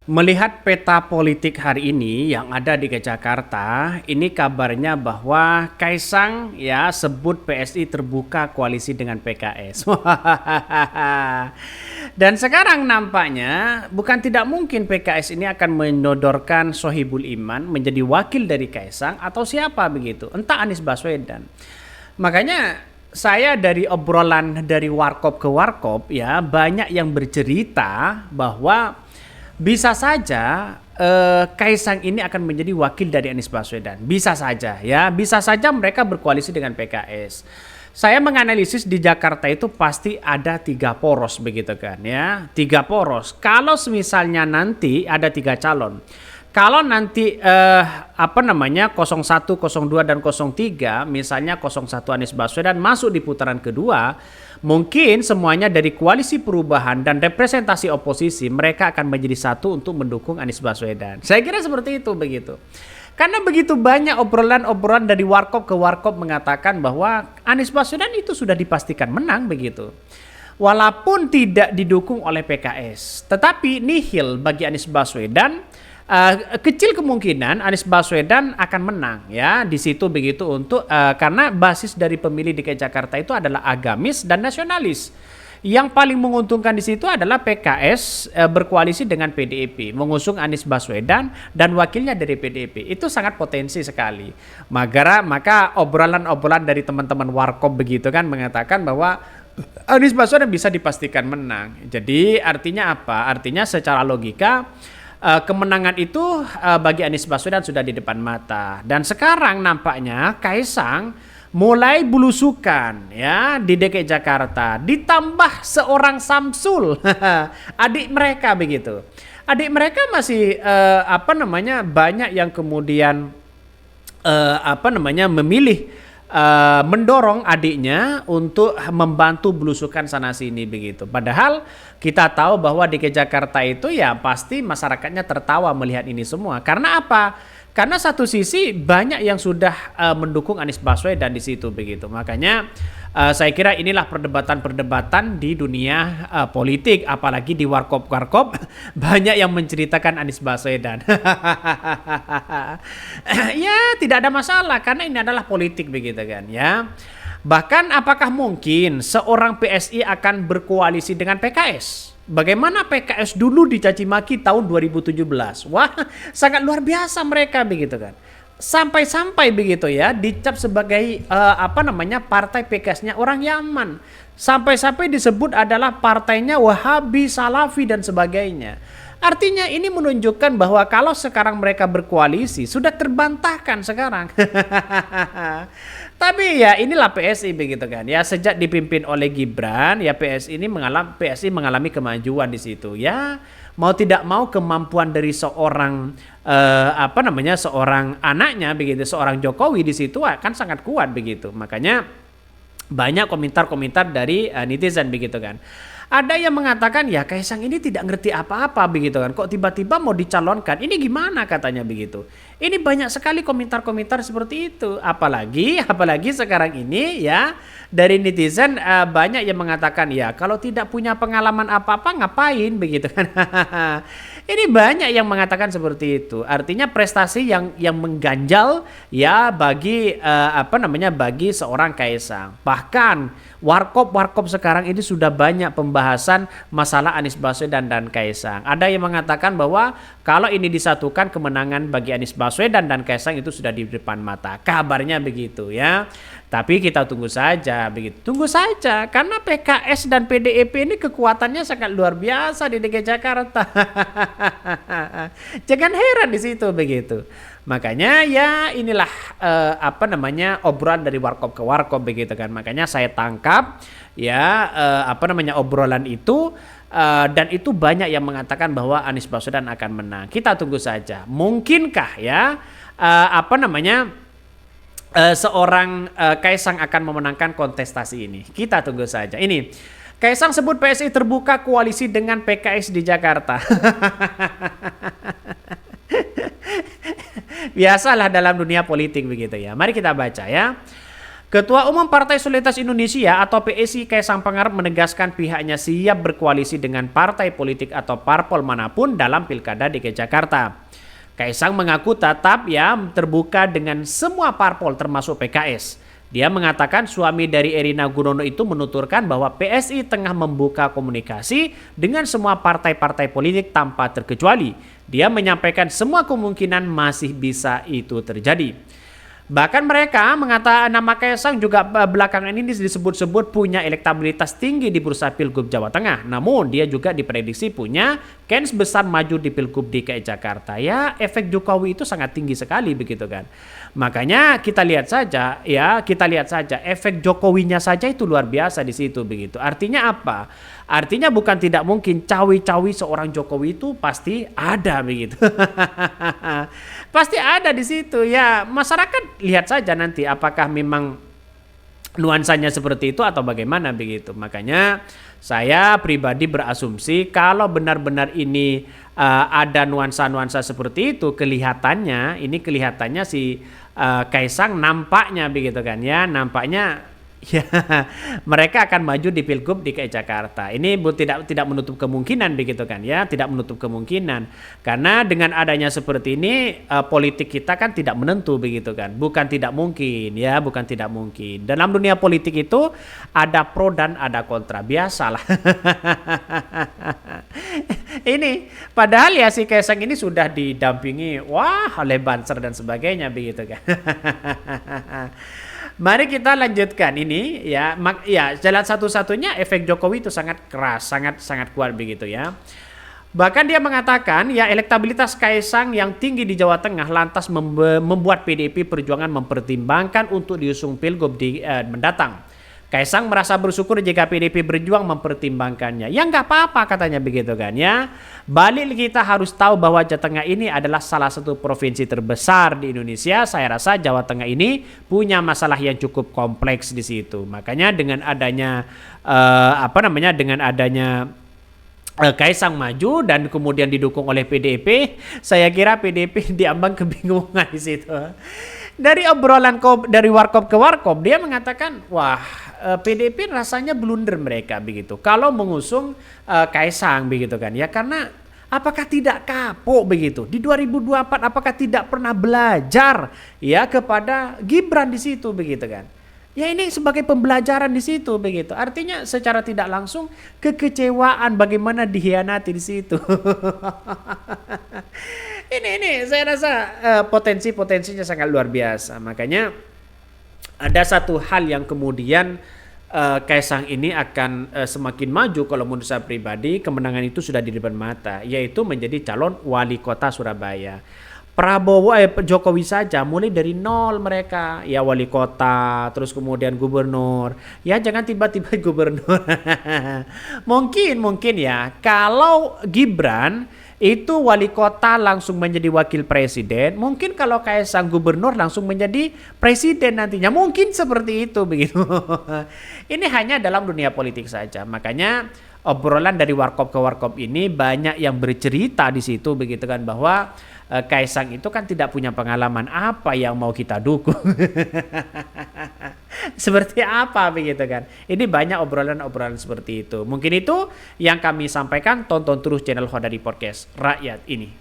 Melihat peta politik hari ini yang ada di Jakarta, ini kabarnya bahwa Kaisang ya sebut PSI terbuka koalisi dengan PKS. Dan sekarang nampaknya bukan tidak mungkin PKS ini akan menyodorkan Sohibul Iman menjadi wakil dari Kaisang atau siapa begitu, entah Anies Baswedan. Makanya saya dari obrolan dari warkop ke warkop ya banyak yang bercerita bahwa bisa saja Kaisang ini akan menjadi wakil dari Anies Baswedan. Bisa saja ya, bisa saja mereka berkoalisi dengan PKS. Saya menganalisis di Jakarta itu pasti ada 3 poros begitu kan ya. 3 poros. Kalau misalnya nanti ada 3 calon. Kalau nanti 01, 02 dan 03 misalnya 01 Anies Baswedan masuk di putaran kedua, mungkin semuanya dari koalisi perubahan dan representasi oposisi mereka akan menjadi satu untuk mendukung Anies Baswedan. Saya kira seperti itu begitu. Karena begitu banyak obrolan-obrolan dari warkop ke warkop mengatakan bahwa Anies Baswedan itu sudah dipastikan menang begitu. Walaupun tidak didukung oleh PKS, tetapi nihil bagi Anies Baswedan. Kecil kemungkinan Anies Baswedan akan menang ya di situ begitu untuk karena basis dari pemilih DKI Jakarta itu adalah agamis dan nasionalis. Yang paling menguntungkan di situ adalah PKS berkoalisi dengan PDIP, mengusung Anies Baswedan dan wakilnya dari PDIP. Itu sangat potensi sekali. Maka obrolan-obrolan dari teman-teman warkop begitu kan mengatakan bahwa Anies Baswedan bisa dipastikan menang. Jadi artinya apa? Artinya secara logika kemenangan itu bagi Anies Baswedan sudah di depan mata. Dan sekarang nampaknya Kaisang mulai belusukan ya di DKI Jakarta. Ditambah seorang Samsul, adik mereka begitu. Adik mereka masih banyak yang kemudian memilih mendorong adiknya untuk membantu belusukan sana sini begitu. Padahal kita tahu bahwa di Jakarta itu ya pasti masyarakatnya tertawa melihat ini semua. Karena apa? Karena satu sisi banyak yang sudah mendukung Anies Baswedan di situ begitu. Makanya saya kira inilah perdebatan-perdebatan di dunia politik, apalagi di warkop-warkop banyak yang menceritakan Anies Baswedan. Ya tidak ada masalah karena ini adalah politik begitu kan ya. Bahkan apakah mungkin seorang PSI akan berkoalisi dengan PKS? Bagaimana PKS dulu dicaci maki tahun 2017? Wah, sangat luar biasa mereka begitu kan. Sampai-sampai begitu ya dicap sebagai partai PKS-nya orang Yaman. Sampai-sampai disebut adalah partainya Wahabi, Salafi dan sebagainya. Artinya ini menunjukkan bahwa kalau sekarang mereka berkoalisi sudah terbantahkan sekarang. Tapi ya inilah PSI begitu kan. Ya sejak dipimpin oleh Gibran ya PSI mengalami kemajuan di situ. Ya mau tidak mau kemampuan dari seorang seorang anaknya begitu, seorang Jokowi di situ akan sangat kuat begitu. Makanya banyak komentar-komentar dari netizen begitu kan. Ada yang mengatakan ya Kaisang ini tidak ngerti apa-apa begitu kan. Kok tiba-tiba mau dicalonkan? Ini gimana katanya begitu. Ini banyak sekali komentar-komentar seperti itu. Apalagi sekarang ini ya dari netizen banyak yang mengatakan ya kalau tidak punya pengalaman apa-apa ngapain begitu kan. Ini banyak yang mengatakan seperti itu. Artinya prestasi yang mengganjal ya bagi bagi seorang Kaisang. Bahkan warkop sekarang ini sudah banyak pembahasan masalah Anies Baswedan dan Kaisang. Ada yang mengatakan bahwa kalau ini disatukan kemenangan bagi Anies Baswedan dan Kaisang itu sudah di depan mata. Kabarnya begitu ya. Tapi kita tunggu saja begitu. Tunggu saja karena PKS dan PDIP ini kekuatannya sangat luar biasa di DKI Jakarta. Jangan heran di situ begitu. Makanya ya inilah obrolan dari warkop ke warkop begitu kan. Makanya saya tangkap ya obrolan itu dan itu banyak yang mengatakan bahwa Anies Baswedan akan menang. Kita tunggu saja. Mungkinkah ya seorang Kaisang akan memenangkan kontestasi ini? Kita tunggu saja. Ini Kaisang sebut PSI terbuka koalisi dengan PKS di Jakarta. Biasalah dalam dunia politik begitu ya. Mari kita baca ya. Ketua Umum Partai Solidaritas Indonesia atau PSI Kaisang Pangarep menegaskan pihaknya siap berkoalisi dengan partai politik atau parpol manapun dalam Pilkada DKI Jakarta. Kaisang mengaku tetap terbuka dengan semua parpol termasuk PKS. Dia mengatakan suami dari Erina Gudono itu menuturkan bahwa PSI tengah membuka komunikasi dengan semua partai-partai politik tanpa terkecuali. Dia menyampaikan semua kemungkinan masih bisa itu terjadi. Bahkan mereka mengatakan nama Kaisang juga belakangan ini disebut-sebut punya elektabilitas tinggi di bursa Pilgub Jawa Tengah. Namun dia juga diprediksi punya kans besar maju di Pilgub DKI Jakarta. Ya, efek Jokowi itu sangat tinggi sekali begitu kan. Makanya kita lihat saja efek Jokowinya saja itu luar biasa di situ begitu. Artinya apa? Artinya bukan tidak mungkin cawi-cawi seorang Jokowi itu pasti ada begitu. Pasti ada di situ ya. Masyarakat lihat saja nanti apakah memang nuansanya seperti itu atau bagaimana begitu. Makanya saya pribadi berasumsi kalau benar-benar ini ada nuansa-nuansa seperti itu, kelihatannya si Kaisang nampaknya begitu kan ya, nampaknya ya mereka akan maju di Pilgub DKI Jakarta. Ini tidak menutup kemungkinan begitu kan ya, tidak menutup kemungkinan. Karena dengan adanya seperti ini politik kita kan tidak menentu begitu kan. Bukan tidak mungkin ya, bukan tidak mungkin. Dalam dunia politik itu ada pro dan ada kontra, biasalah. Ini padahal ya si Kaisang ini sudah didampingi oleh Banser dan sebagainya begitu kan. Mari kita lanjutkan ini ya. Jalan satu-satunya efek Jokowi itu sangat keras, sangat kuat begitu ya. Bahkan dia mengatakan ya elektabilitas Kaisang yang tinggi di Jawa Tengah lantas membuat PDIP Perjuangan mempertimbangkan untuk diusung Pilgub mendatang. Kaisang merasa bersyukur jika PDIP berjuang mempertimbangkannya. Ya nggak apa-apa katanya begitu kan ya. Balik kita harus tahu bahwa Jawa Tengah ini adalah salah satu provinsi terbesar di Indonesia. Saya rasa Jawa Tengah ini punya masalah yang cukup kompleks di situ. Makanya dengan adanya Kaisang maju dan kemudian didukung oleh PDIP, saya kira PDIP diambang kebingungan di situ. Dari obrolan dari warkop ke warkop dia mengatakan PDIP rasanya blunder mereka begitu kalau mengusung Kaisang begitu kan ya, karena apakah tidak kapok begitu di 2024, apakah tidak pernah belajar ya kepada Gibran di situ begitu kan. Ya ini sebagai pembelajaran di situ begitu. Artinya secara tidak langsung kekecewaan bagaimana dikhianati di situ. Ini saya rasa potensinya sangat luar biasa. Makanya ada satu hal yang kemudian Kaisang ini akan semakin maju kalau menurut saya pribadi, kemenangan itu sudah di depan mata, yaitu menjadi calon wali kota Surabaya. Jokowi saja mulai dari nol mereka ya, wali kota terus kemudian gubernur ya, jangan tiba-tiba gubernur. mungkin ya kalau Gibran itu wali kota langsung menjadi wakil presiden, mungkin kalau Kaisang gubernur langsung menjadi presiden nantinya, mungkin seperti itu begitu. Ini hanya dalam dunia politik saja. Makanya obrolan dari warkop ke warkop ini banyak yang bercerita di situ begitu kan, bahwa Kaisang itu kan tidak punya pengalaman, apa yang mau kita dukung. Seperti apa begitu kan. Ini banyak obrolan-obrolan seperti itu. Mungkin itu yang kami sampaikan. Tonton terus channel Khodari Podcast Rakyat ini.